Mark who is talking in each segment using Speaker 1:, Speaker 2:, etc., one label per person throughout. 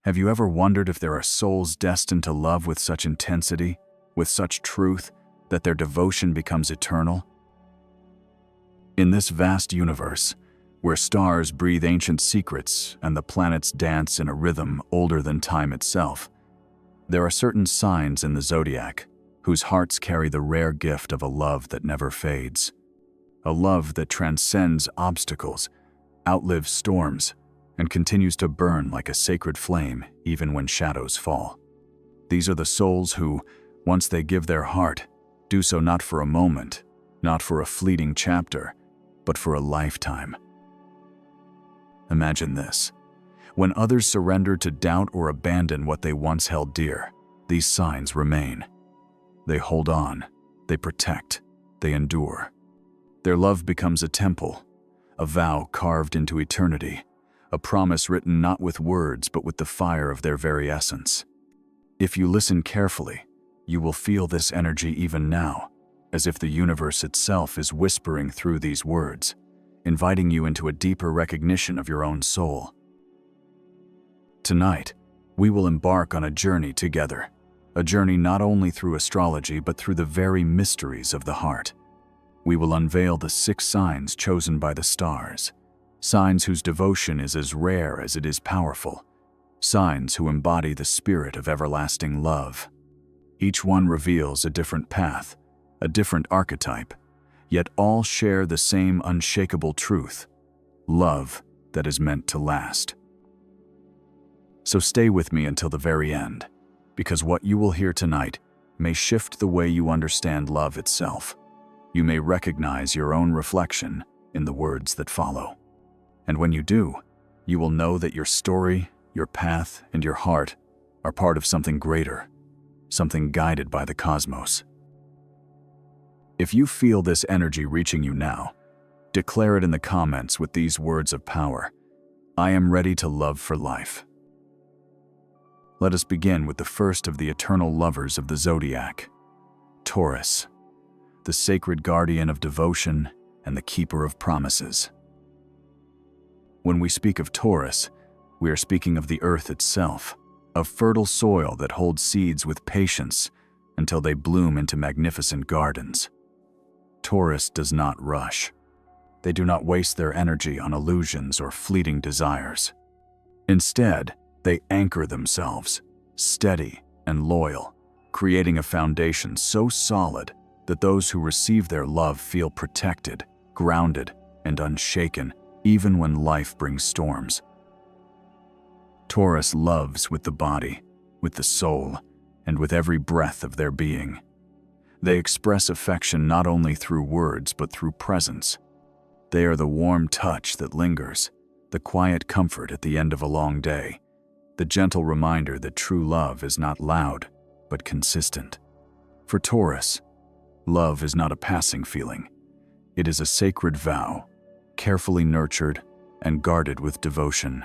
Speaker 1: Have you ever wondered if there are souls destined to love with such intensity, with such truth, that their devotion becomes eternal? In this vast universe, where stars breathe ancient secrets and the planets dance in a rhythm older than time itself, there are certain signs in the Zodiac whose hearts carry the rare gift of a love that never fades, a love that transcends obstacles, outlives storms, and continues to burn like a sacred flame even when shadows fall. These are the souls who, once they give their heart, do so not for a moment, not for a fleeting chapter, but for a lifetime. Imagine this. When others surrender to doubt or abandon what they once held dear, these signs remain. They hold on, they protect, they endure. Their love becomes a temple, a vow carved into eternity, a promise written not with words but with the fire of their very essence. If you listen carefully, you will feel this energy even now, as if the universe itself is whispering through these words, inviting you into a deeper recognition of your own soul. Tonight, we will embark on a journey together, a journey not only through astrology but through the very mysteries of the heart. We will unveil the 6 signs chosen by the stars, signs whose devotion is as rare as it is powerful, signs who embody the spirit of everlasting love. Each one reveals a different path, a different archetype, yet all share the same unshakable truth: love that is meant to last. So stay with me until the very end, because what you will hear tonight may shift the way you understand love itself. You may recognize your own reflection in the words that follow. And when you do, you will know that your story, your path, and your heart are part of something greater, something guided by the cosmos. If you feel this energy reaching you now, declare it in the comments with these words of power: I am ready to love for life. Let us begin with the first of the eternal lovers of the Zodiac, Taurus, the sacred guardian of devotion and the keeper of promises. When we speak of Taurus, we are speaking of the earth itself, of fertile soil that holds seeds with patience until they bloom into magnificent gardens. Taurus does not rush. They do not waste their energy on illusions or fleeting desires. Instead, they anchor themselves, steady and loyal, creating a foundation so solid that those who receive their love feel protected, grounded, and unshaken, even when life brings storms. Taurus loves with the body, with the soul, and with every breath of their being. They express affection not only through words but through presence. They are the warm touch that lingers, the quiet comfort at the end of a long day, the gentle reminder that true love is not loud but consistent. For Taurus, love is not a passing feeling. It is a sacred vow, carefully nurtured and guarded with devotion.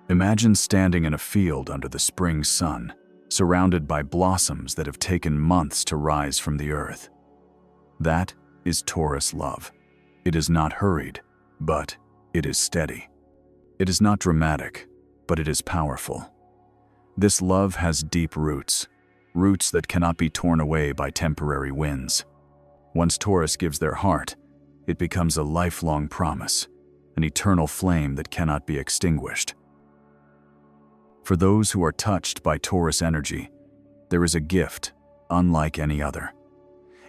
Speaker 1: Imagine standing in a field under the spring sun, surrounded by blossoms that have taken months to rise from the earth. That is Taurus love. It is not hurried, but it is steady. It is not dramatic, but it is powerful. This love has deep roots, roots that cannot be torn away by temporary winds. Once Taurus gives their heart, it becomes a lifelong promise, an eternal flame that cannot be extinguished. For those who are touched by Taurus energy, there is a gift unlike any other.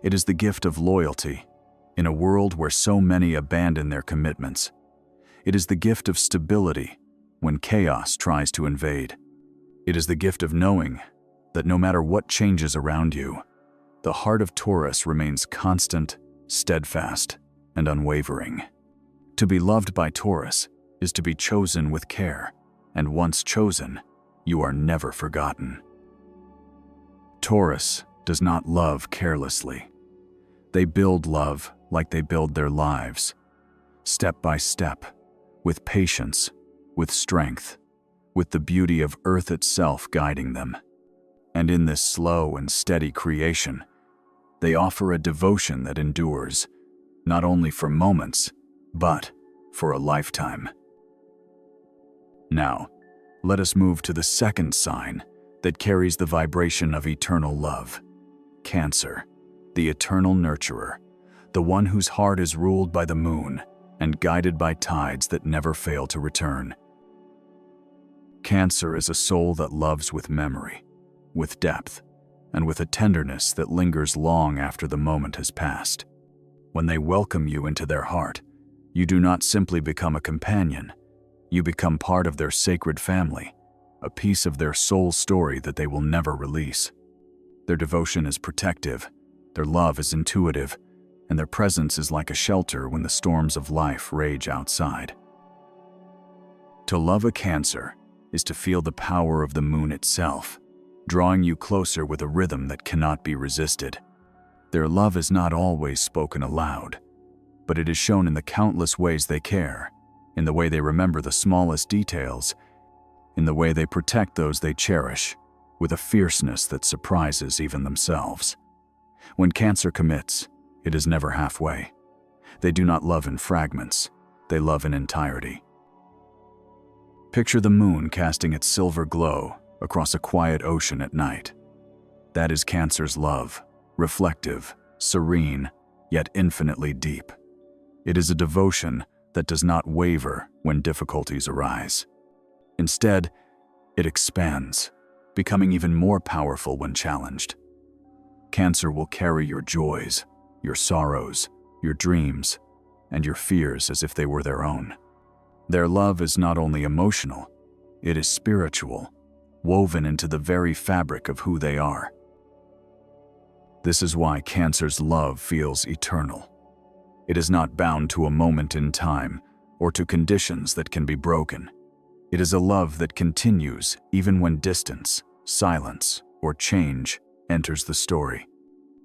Speaker 1: It is the gift of loyalty in a world where so many abandon their commitments. It is the gift of stability when chaos tries to invade. It is the gift of knowing that no matter what changes around you, the heart of Taurus remains constant, steadfast, and unwavering. To be loved by Taurus is to be chosen with care, and once chosen, you are never forgotten. Taurus does not love carelessly. They build love like they build their lives, step by step, with patience, with strength, with the beauty of earth itself guiding them. And in this slow and steady creation, they offer a devotion that endures, not only for moments, but for a lifetime. Now, Let us move to the second sign that carries the vibration of eternal love. Cancer, the eternal nurturer, the one whose heart is ruled by the moon and guided by tides that never fail to return. Cancer is a soul that loves with memory, with depth, and with a tenderness that lingers long after the moment has passed. When they welcome you into their heart, you do not simply become a companion, you become part of their sacred family, a piece of their soul story that they will never release. Their devotion is protective, their love is intuitive, and their presence is like a shelter when the storms of life rage outside. To love a Cancer is to feel the power of the moon itself, drawing you closer with a rhythm that cannot be resisted. Their love is not always spoken aloud, but it is shown in the countless ways they care, in the way they remember the smallest details, in the way they protect those they cherish, with a fierceness that surprises even themselves. When Cancer commits, it is never halfway. They do not love in fragments, they love in entirety. Picture the moon casting its silver glow across a quiet ocean at night. That is Cancer's love, reflective, serene, yet infinitely deep. It is a devotion that does not waver when difficulties arise. Instead, it expands, becoming even more powerful when challenged. Cancer will carry your joys, your sorrows, your dreams, and your fears as if they were their own. Their love is not only emotional, it is spiritual, woven into the very fabric of who they are. This is why Cancer's love feels eternal. It is not bound to a moment in time or to conditions that can be broken. It is a love that continues even when distance, silence, or change enters the story.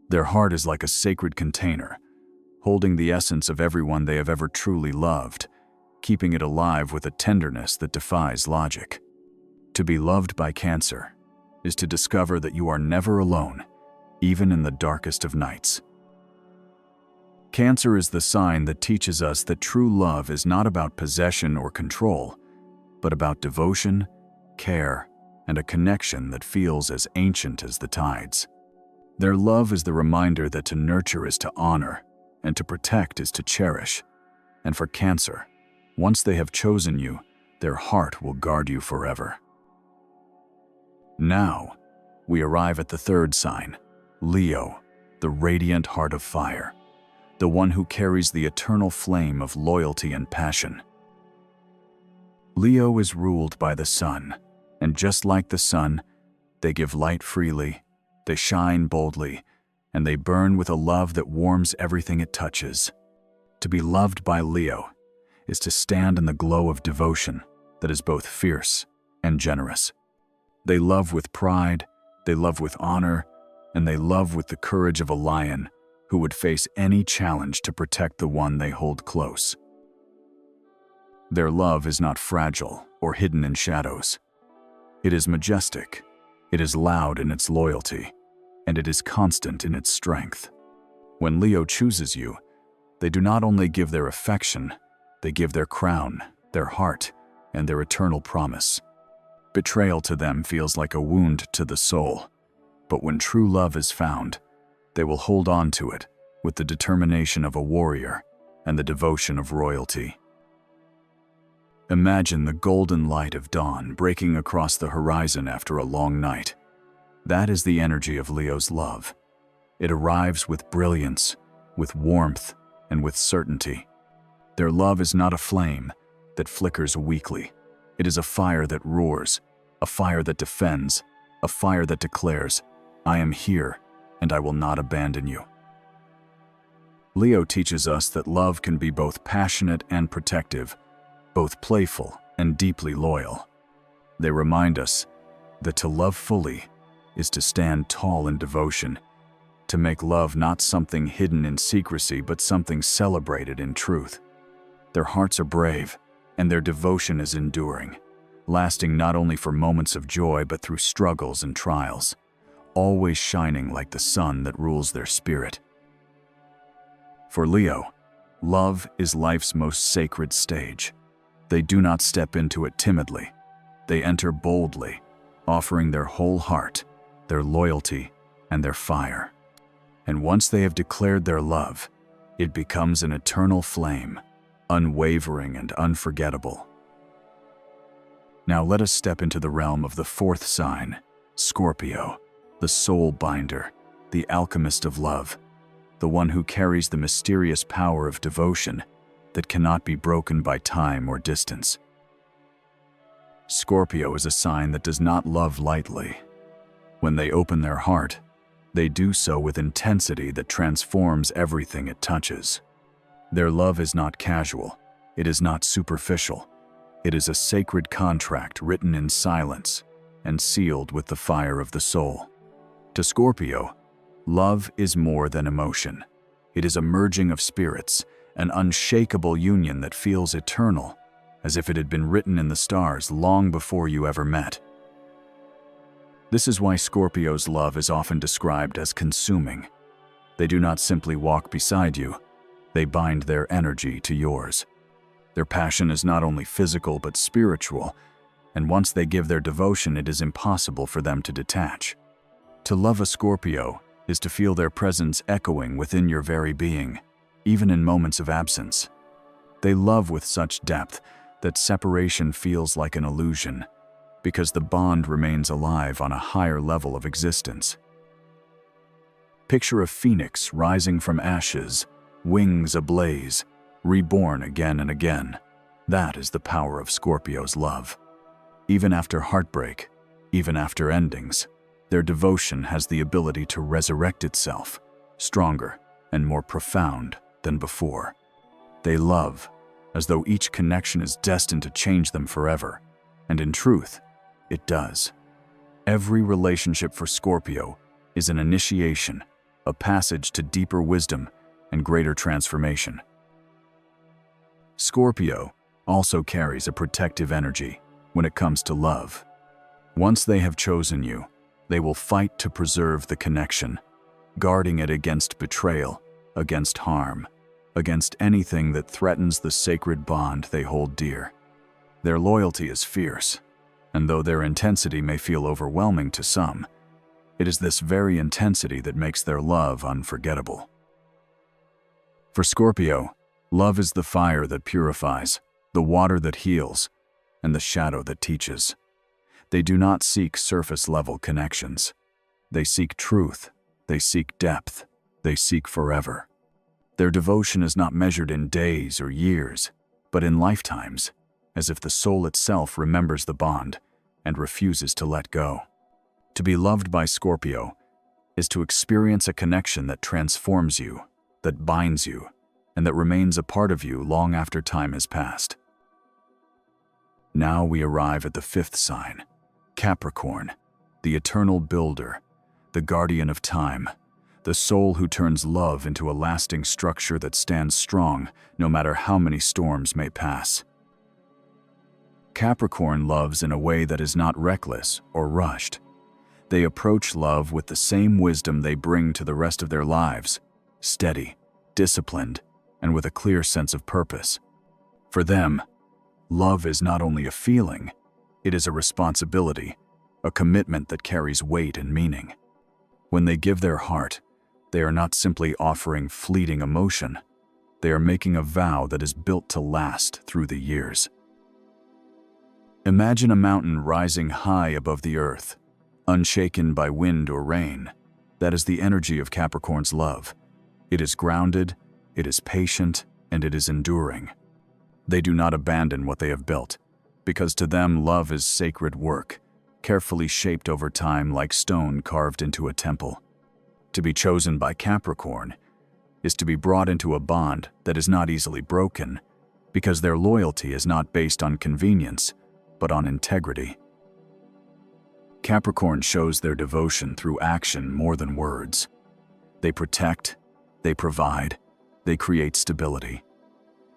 Speaker 1: Their heart is like a sacred container, holding the essence of everyone they have ever truly loved, keeping it alive with a tenderness that defies logic. To be loved by Cancer is to discover that you are never alone, even in the darkest of nights. Cancer is the sign that teaches us that true love is not about possession or control, but about devotion, care, and a connection that feels as ancient as the tides. Their love is the reminder that to nurture is to honor, and to protect is to cherish. And for Cancer, once they have chosen you, their heart will guard you forever. Now, we arrive at the third sign, Leo, the radiant heart of fire, the one who carries the eternal flame of loyalty and passion. Leo is ruled by the sun, and just like the sun, they give light freely, they shine boldly, and they burn with a love that warms everything it touches. To be loved by Leo is to stand in the glow of devotion that is both fierce and generous. They love with pride, they love with honor, and they love with the courage of a lion who would face any challenge to protect the one they hold close. Their love is not fragile or hidden in shadows. It is majestic, it is loud in its loyalty, and it is constant in its strength. When Leo chooses you, they do not only give their affection, they give their crown, their heart, and their eternal promise. Betrayal to them feels like a wound to the soul, but when true love is found, they will hold on to it with the determination of a warrior and the devotion of royalty. Imagine the golden light of dawn breaking across the horizon after a long night. That is the energy of Leo's love. It arrives with brilliance, with warmth, and with certainty. Their love is not a flame that flickers weakly. It is a fire that roars, a fire that defends, a fire that declares, "I am here, and I will not abandon you." Leo teaches us that love can be both passionate and protective, both playful and deeply loyal. They remind us that to love fully is to stand tall in devotion, to make love not something hidden in secrecy but something celebrated in truth. Their hearts are brave, and their devotion is enduring, lasting not only for moments of joy but through struggles and trials, always shining like the sun that rules their spirit. For Leo, love is life's most sacred stage. They do not step into it timidly. They enter boldly, offering their whole heart, their loyalty, and their fire. And once they have declared their love, it becomes an eternal flame, unwavering and unforgettable. Now let us step into the realm of the fourth sign, Scorpio, the soul binder, the alchemist of love, the one who carries the mysterious power of devotion that cannot be broken by time or distance. Scorpio is a sign that does not love lightly. When they open their heart, they do so with intensity that transforms everything it touches. Their love is not casual, it is not superficial. It is a sacred contract written in silence and sealed with the fire of the soul. To Scorpio, love is more than emotion. It is a merging of spirits, an unshakable union that feels eternal, as if it had been written in the stars long before you ever met. This is why Scorpio's love is often described as consuming. They do not simply walk beside you, they bind their energy to yours. Their passion is not only physical but spiritual, and once they give their devotion, it is impossible for them to detach. To love a Scorpio is to feel their presence echoing within your very being, even in moments of absence. They love with such depth that separation feels like an illusion, because the bond remains alive on a higher level of existence. Picture a phoenix rising from ashes, wings ablaze, reborn again and again. That is the power of Scorpio's love. Even after heartbreak, even after endings, their devotion has the ability to resurrect itself, stronger and more profound than before. They love as though each connection is destined to change them forever, and in truth, it does. Every relationship for Scorpio is an initiation, a passage to deeper wisdom and greater transformation. Scorpio also carries a protective energy when it comes to love. Once they have chosen you, they will fight to preserve the connection, guarding it against betrayal, against harm, against anything that threatens the sacred bond they hold dear. Their loyalty is fierce, and though their intensity may feel overwhelming to some, it is this very intensity that makes their love unforgettable. For Scorpio, love is the fire that purifies, the water that heals, and the shadow that teaches. They do not seek surface-level connections. They seek truth, they seek depth, they seek forever. Their devotion is not measured in days or years, but in lifetimes, as if the soul itself remembers the bond and refuses to let go. To be loved by Scorpio is to experience a connection that transforms you, that binds you, and that remains a part of you long after time has passed. Now we arrive at the fifth sign, Capricorn, the eternal builder, the guardian of time, the soul who turns love into a lasting structure that stands strong no matter how many storms may pass. Capricorn loves in a way that is not reckless or rushed. They approach love with the same wisdom they bring to the rest of their lives, steady, disciplined, and with a clear sense of purpose. For them, love is not only a feeling, it is a responsibility, a commitment that carries weight and meaning. When they give their heart, they are not simply offering fleeting emotion, they are making a vow that is built to last through the years. Imagine a mountain rising high above the earth, unshaken by wind or rain. That is the energy of Capricorn's love. It is grounded, it is patient, and it is enduring. They do not abandon what they have built, because to them love is sacred work, carefully shaped over time like stone carved into a temple. To be chosen by Capricorn is to be brought into a bond that is not easily broken, because their loyalty is not based on convenience, but on integrity. Capricorn shows their devotion through action more than words. They protect, they provide, they create stability.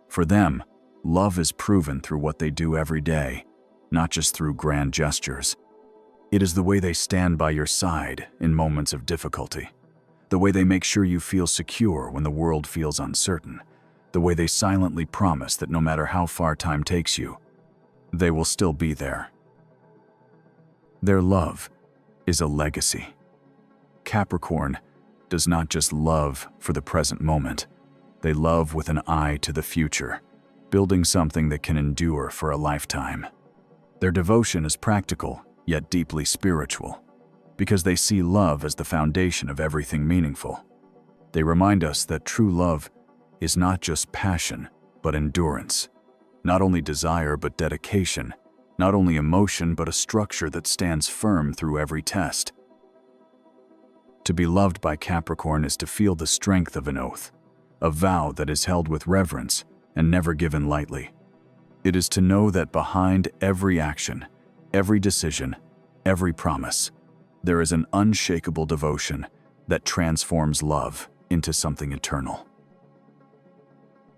Speaker 1: For them, love is proven through what they do every day, not just through grand gestures. It is the way they stand by your side in moments of difficulty, the way they make sure you feel secure when the world feels uncertain, the way they silently promise that no matter how far time takes you, they will still be there. Their love is a legacy. Capricorn does not just love for the present moment. They love with an eye to the future, building something that can endure for a lifetime. Their devotion is practical, yet deeply spiritual, because they see love as the foundation of everything meaningful. They remind us that true love is not just passion, but endurance. Not only desire, but dedication. Not only emotion, but a structure that stands firm through every test. To be loved by Capricorn is to feel the strength of an oath, a vow that is held with reverence and never given lightly. It is to know that behind every action, every decision, every promise, there is an unshakable devotion that transforms love into something eternal.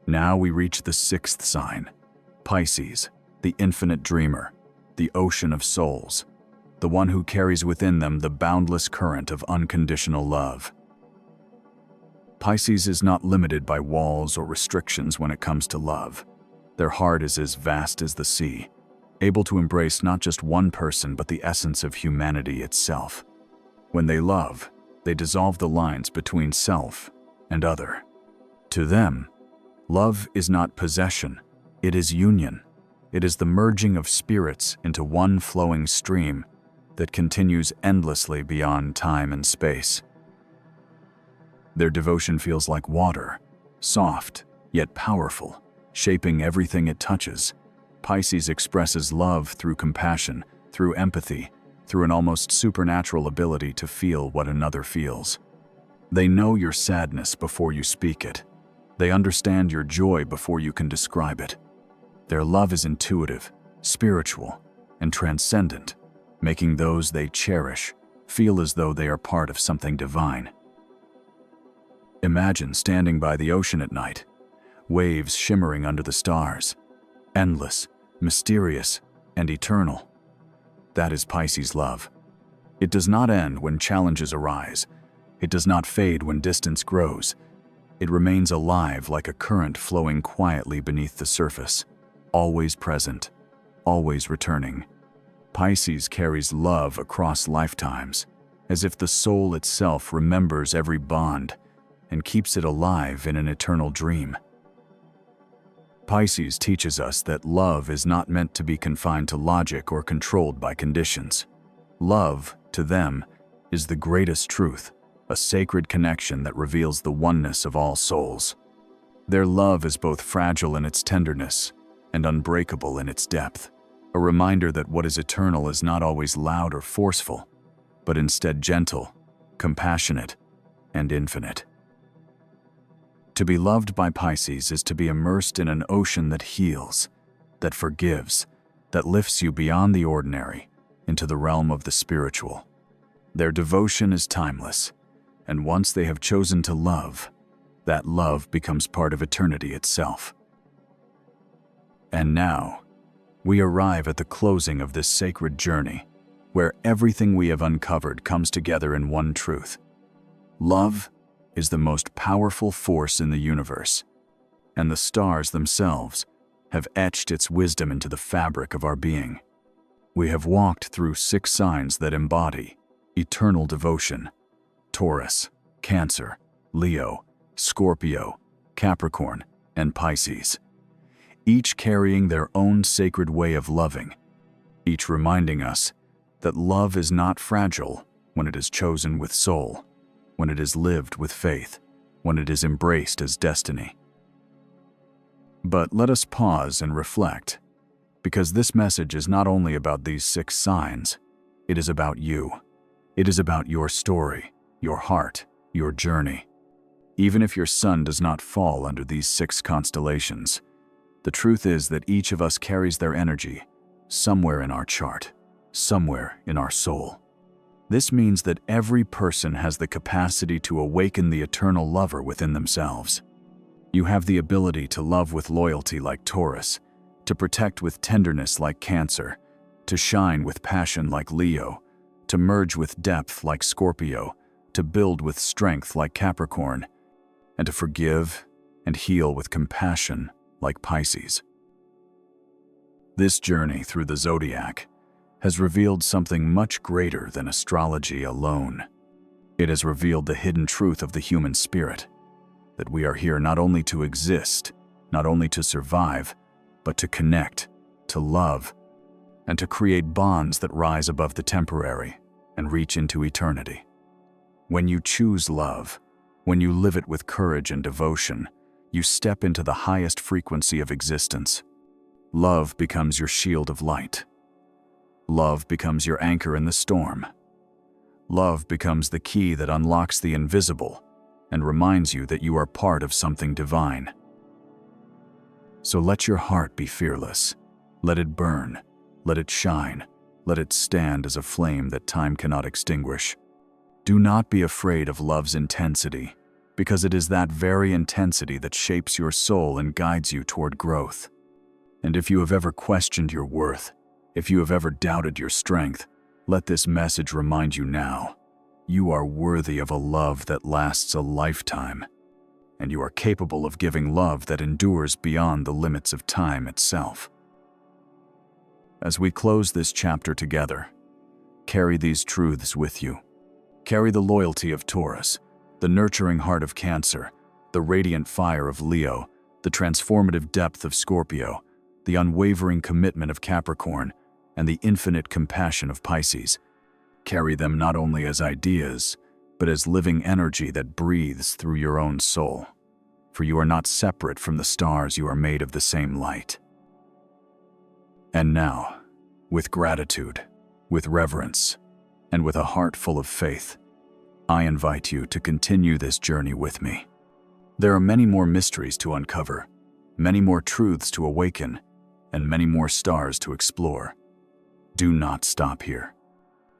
Speaker 1: Now we reach the sixth sign, Pisces, the infinite dreamer, the ocean of souls, the one who carries within them the boundless current of unconditional love. Pisces is not limited by walls or restrictions when it comes to love. Their heart is as vast as the sea, able to embrace not just one person but the essence of humanity itself. When they love, they dissolve the lines between self and other. To them, love is not possession, it is union. It is the merging of spirits into one flowing stream that continues endlessly beyond time and space. Their devotion feels like water, soft yet powerful, shaping everything it touches. Pisces expresses love through compassion, through empathy, through an almost supernatural ability to feel what another feels. They know your sadness before you speak it. They understand your joy before you can describe it. Their love is intuitive, spiritual, and transcendent, making those they cherish feel as though they are part of something divine. Imagine standing by the ocean at night, waves shimmering under the stars, endless, mysterious, and eternal. That is Pisces' love. It does not end when challenges arise. It does not fade when distance grows. It remains alive like a current flowing quietly beneath the surface, always present, always returning. Pisces carries love across lifetimes, as if the soul itself remembers every bond and keeps it alive in an eternal dream. Pisces teaches us that love is not meant to be confined to logic or controlled by conditions. Love, to them, is the greatest truth, a sacred connection that reveals the oneness of all souls. Their love is both fragile in its tenderness and unbreakable in its depth, a reminder that what is eternal is not always loud or forceful, but instead gentle, compassionate, and infinite. To be loved by Pisces is to be immersed in an ocean that heals, that forgives, that lifts you beyond the ordinary into the realm of the spiritual. Their devotion is timeless, and once they have chosen to love, that love becomes part of eternity itself. And now, we arrive at the closing of this sacred journey, where everything we have uncovered comes together in one truth. Love is the most powerful force in the universe, and the stars themselves have etched its wisdom into the fabric of our being. We have walked through 6 signs that embody eternal devotion: Taurus, Cancer, Leo, Scorpio, Capricorn, and Pisces, each carrying their own sacred way of loving, each reminding us that love is not fragile when it is chosen with soul, when it is lived with faith, when it is embraced as destiny. But let us pause and reflect, because this message is not only about these 6 signs, it is about you. It is about your story, your heart, your journey. Even if your sun does not fall under these 6 constellations, the truth is that each of us carries their energy somewhere in our chart, somewhere in our soul. This means that every person has the capacity to awaken the eternal lover within themselves. You have the ability to love with loyalty like Taurus, to protect with tenderness like Cancer, to shine with passion like Leo, to merge with depth like Scorpio, to build with strength like Capricorn, and to forgive and heal with compassion like Pisces. This journey through the Zodiac has revealed something much greater than astrology alone. It has revealed the hidden truth of the human spirit, that we are here not only to exist, not only to survive, but to connect, to love, and to create bonds that rise above the temporary and reach into eternity. When you choose love, when you live it with courage and devotion, you step into the highest frequency of existence. Love becomes your shield of light. Love becomes your anchor in the storm. Love becomes the key that unlocks the invisible and reminds you that you are part of something divine. So let your heart be fearless. Let it burn. Let it shine. Let it stand as a flame that time cannot extinguish. Do not be afraid of love's intensity, because it is that very intensity that shapes your soul and guides you toward growth. And if you have ever questioned your worth, if you have ever doubted your strength, let this message remind you now. You are worthy of a love that lasts a lifetime, and you are capable of giving love that endures beyond the limits of time itself. As we close this chapter together, carry these truths with you. Carry the loyalty of Taurus, the nurturing heart of Cancer, the radiant fire of Leo, the transformative depth of Scorpio, the unwavering commitment of Capricorn, and the infinite compassion of Pisces. Carry them not only as ideas, but as living energy that breathes through your own soul. For you are not separate from the stars, you are made of the same light. And now, with gratitude, with reverence, and with a heart full of faith, I invite you to continue this journey with me. There are many more mysteries to uncover, many more truths to awaken, and many more stars to explore. Do not stop here.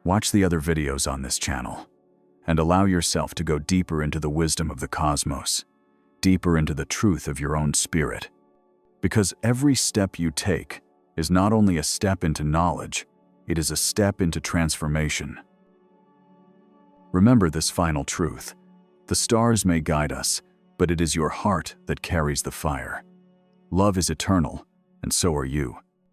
Speaker 1: Watch the other videos on this channel, and allow yourself to go deeper into the wisdom of the cosmos, deeper into the truth of your own spirit. Because every step you take is not only a step into knowledge, it is a step into transformation. Remember this final truth. The stars may guide us, but it is your heart that carries the fire. Love is eternal, and so are you.